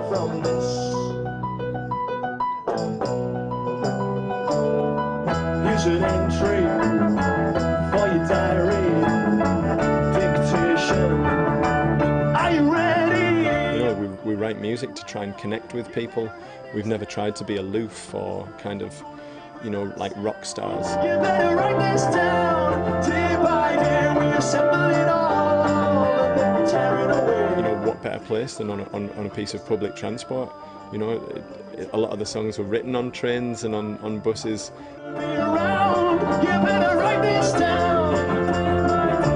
From this, here's an entry for your diary. Dictation. Are you ready? You know, we write music to try and connect with people. We've never tried to be aloof or kind of, you know, like rock stars. You better write this down. Day by day we assemble it all and then tear it away. You know, what better place than on a piece of public transport? You know, a lot of the songs were written on trains and on buses. Be around. You better write this down.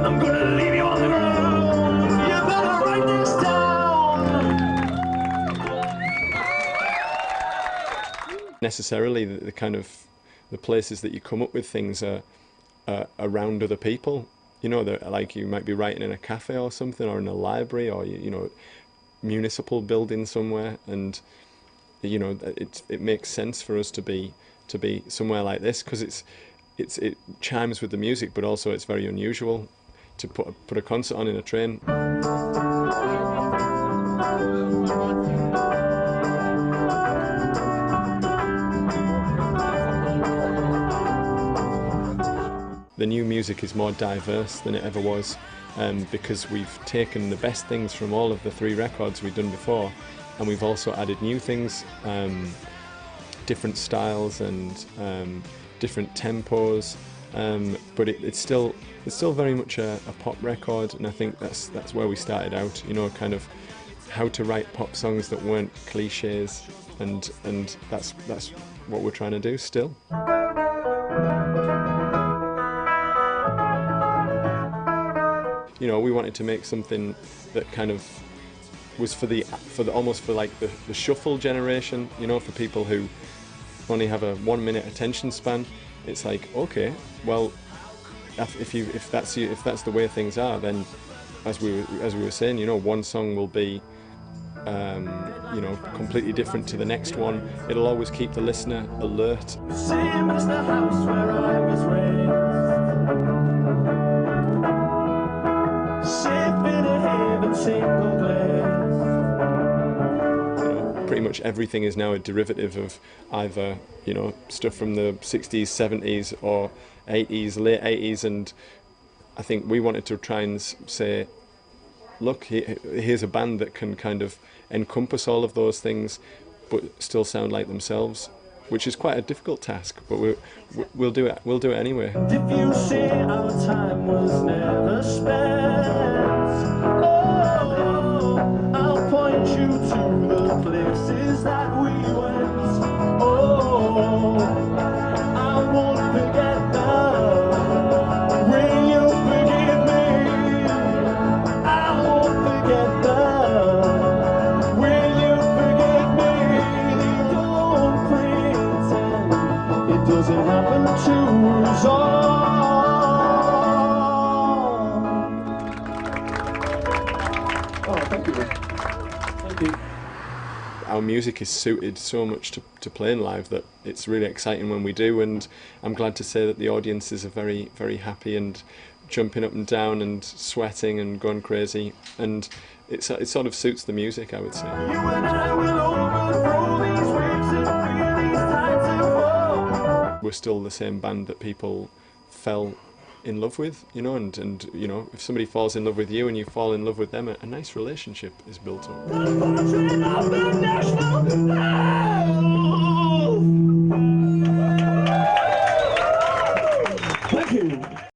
I'm gonna leave you on the ground. You better write this down. Necessarily, the kind of the places that you come up with things are around other people. You know, like you might be writing in a cafe or something, or in a library, or you know, municipal building somewhere, and you know, it makes sense for us to be somewhere like this because it chimes with the music, but also it's very unusual to put a concert on in a train. The new music is more diverse than it ever was, because we've taken the best things from all of the 3 records we've done before, and we've also added new things, different styles and different tempos, but it's still very much a pop record, and I think that's where we started out. You know, kind of how to write pop songs that weren't cliches, and that's what we're trying to do still. You know, we wanted to make something that kind of was almost for like the shuffle generation. You know, for people who only have a 1-minute attention span. It's like, okay, well, if that's the way things are, then as we were saying, you know, one song will be you know, completely different to the next one. It'll always keep the listener alert. Same as the house where I was raised. Sipping a heaven single glaze. You know, pretty much everything is now a derivative of either, you know, stuff from the 60s, 70s or 80s, late 80s, and I think we wanted to try and say, look, here's a band that can kind of encompass all of those things but still sound like themselves, which is quite a difficult task, but we'll do it anyway. If you say our time was never spent, oh, I'll point you to the places that we went. Oh, I won't forget them. Will you forgive me? I won't forget them. Will you forgive me? Don't pretend it doesn't happen to us all. Oh, thank you. Thank you. Our music is suited so much to playing live that it's really exciting when we do, and I'm glad to say that the audiences are very, very happy and jumping up and down and sweating and going crazy, and it sort of suits the music, I would say. You and I will overthrow these waves and feel these tides of woe. We're still the same band that people fell in love with, you know, and you know, if somebody falls in love with you and you fall in love with them, a nice relationship is built up. The portrait of the national